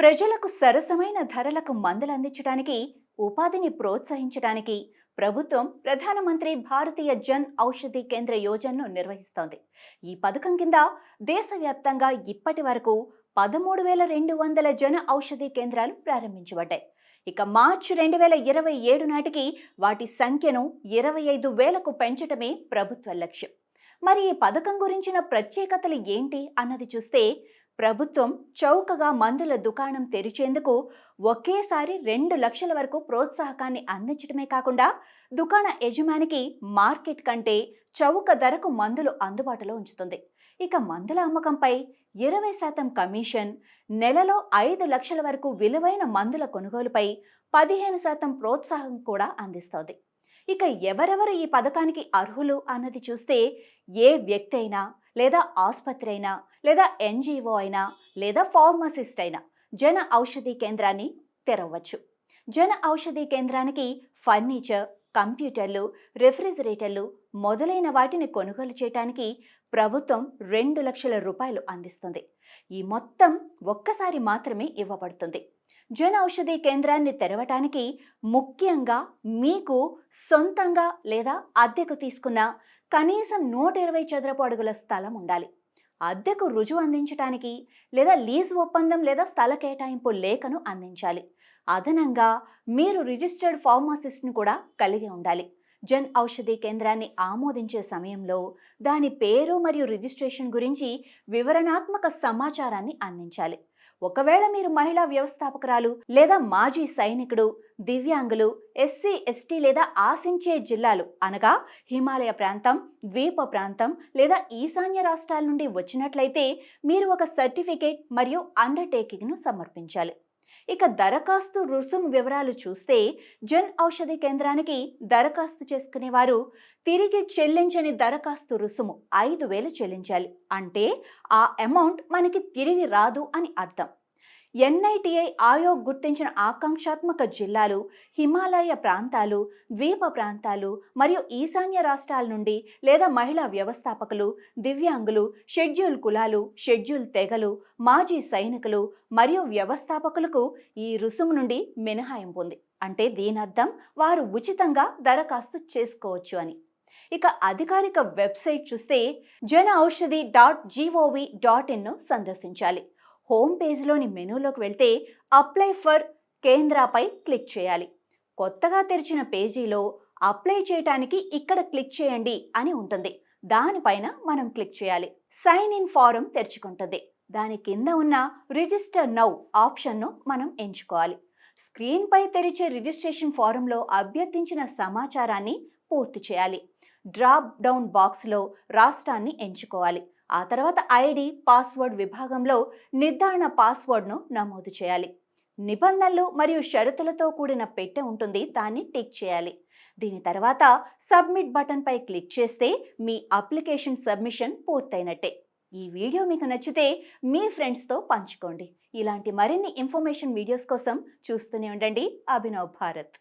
ప్రజలకు సరసమైన ధరలకు మందులు అందించడానికి, ఉపాధిని ప్రోత్సహించడానికి ప్రభుత్వం ప్రధానమంత్రి భారతీయ జన్ ఔషధి కేంద్ర యోజనను నిర్వహిస్తోంది. ఈ పథకం కింద దేశవ్యాప్తంగా ఇప్పటి వరకు 13,200 జన ఔషధి కేంద్రాలు ప్రారంభించబడ్డాయి. ఇక మార్చి 2027 నాటికి వాటి సంఖ్యను 25,000కు పెంచటమే ప్రభుత్వ లక్ష్యం. మరి ఈ పథకం గురించిన ప్రత్యేకతలు ఏంటి అన్నది చూస్తే, ప్రభుత్వం చౌకగా మందుల దుకాణం తెరిచేందుకు ఒకేసారి 2 లక్షల వరకు ప్రోత్సాహకాన్ని అందించడమే కాకుండా, దుకాణ యజమానికి మార్కెట్ కంటే చౌక ధరకు మందులు అందుబాటులో ఉంచుతుంది. ఇక మందుల అమ్మకంపై 20% కమిషన్, నెలలో 5 లక్షల వరకు విలువైన మందుల కొనుగోలుపై 15% ప్రోత్సాహం కూడా అందిస్తోంది. ఇక ఎవరెవరు ఈ పథకానికి అర్హులు అన్నది చూస్తే, ఏ వ్యక్తి అయినా, లేదా ఆసుపత్రి అయినా, లేదా ఎన్జిఓ అయినా, లేదా ఫార్మసిస్ట్ అయినా జన ఔషధి కేంద్రాన్ని తెరవచ్చు. జన ఔషధి కేంద్రానికి ఫర్నిచర్, కంప్యూటర్లు, రెఫ్రిజిరేటర్లు మొదలైన వాటిని కొనుగోలు చేయడానికి ప్రభుత్వం 2 లక్షల రూపాయలు అందిస్తుంది. ఈ మొత్తం ఒక్కసారి మాత్రమే ఇవ్వబడుతుంది. జన ఔషధి కేంద్రాన్ని తెరవటానికి ముఖ్యంగా మీకు సొంతంగా లేదా అద్దెకు తీసుకున్న కనీసం 120 చదరపు అడుగుల స్థలం ఉండాలి. అద్దెకు రుజువు అందించడానికి లేదా లీజ్ ఒప్పందం లేదా స్థల కేటాయింపు లేఖను అందించాలి. అదనంగా మీరు రిజిస్టర్డ్ ఫార్మసిస్ట్ను కూడా కలిగి ఉండాలి. జన్ ఔషధి కేంద్రాన్ని ఆమోదించే సమయంలో దాని పేరు మరియు రిజిస్ట్రేషన్ గురించి వివరణాత్మక సమాచారాన్ని అందించాలి. ఒకవేళ మీరు మహిళా వ్యవస్థాపకురాలు లేదా మాజీ సైనికుడు, దివ్యాంగులు, ఎస్సీ ఎస్టీ లేదా ఆశించే జిల్లాలు అనగా హిమాలయ ప్రాంతం, ద్వీప ప్రాంతం లేదా ఈశాన్య రాష్ట్రాల నుండి వచ్చినట్లయితే మీరు ఒక సర్టిఫికేట్ మరియు అండర్టేకింగ్ను సమర్పించాలి. ఇక దరఖాస్తు రుసుము వివరాలు చూస్తే, జన్ ఔషధి కేంద్రానికి దరఖాస్తు చేసుకునేవారు తిరిగి చెల్లించని దరఖాస్తు రుసుము 5,000 చెల్లించాలి. అంటే ఆ అమౌంట్ మనకి తిరిగి రాదు అని అర్థం. ఎన్ఐటిఐ ఆయోగ్ గుర్తించిన ఆకాంక్షాత్మక జిల్లాలు, హిమాలయ ప్రాంతాలు, ద్వీప ప్రాంతాలు మరియు ఈశాన్య రాష్ట్రాల నుండి లేదా మహిళా వ్యవస్థాపకులు, దివ్యాంగులు, షెడ్యూల్ కులాలు, షెడ్యూల్ తెగలు, మాజీ సైనికులు మరియు వ్యవస్థాపకులకు ఈ రుసుము నుండి మినహాయింపు ఉంది. అంటే దీనర్థం వారు ఉచితంగా దరఖాస్తు చేసుకోవచ్చు అని. ఇక అధికారిక వెబ్సైట్ చూస్తే janaushadhi.gov.in సందర్శించాలి. హోమ్ పేజ్లోని మెనూలోకి వెళ్తే అప్లై ఫర్ కేంద్రాపై క్లిక్ చేయాలి. కొత్తగా తెరిచిన పేజీలో అప్లై చేయడానికి ఇక్కడ క్లిక్ చేయండి అని ఉంటుంది. దానిపైన మనం క్లిక్ చేయాలి. సైన్ ఇన్ ఫారం తెరుచుకుంటుంది. దాని కింద ఉన్న రిజిస్టర్ నౌ ఆప్షన్ను మనం ఎంచుకోవాలి. స్క్రీన్పై తెరిచే రిజిస్ట్రేషన్ ఫారంలో అభ్యర్థించిన సమాచారాన్ని పూర్తి చేయాలి. డ్రాప్ డౌన్ బాక్స్లో రాష్ట్రాన్ని ఎంచుకోవాలి. ఆ తర్వాత ఐడి, పాస్వర్డ్ విభాగంలో నిర్ధారణ పాస్వర్డ్ను నమోదు చేయాలి. నిబంధనలు మరియు షరతులతో కూడిన పెట్టె ఉంటుంది, దాన్ని టిక్ చేయాలి. దీని తర్వాత సబ్మిట్ బటన్పై క్లిక్ చేస్తే మీ అప్లికేషన్ సబ్మిషన్ పూర్తయినట్టే. ఈ వీడియో మీకు నచ్చితే మీ ఫ్రెండ్స్తో పంచుకోండి. ఇలాంటి మరిన్ని ఇన్ఫర్మేషన్ వీడియోస్ కోసం చూస్తూనే ఉండండి అభినవ్ భారత్.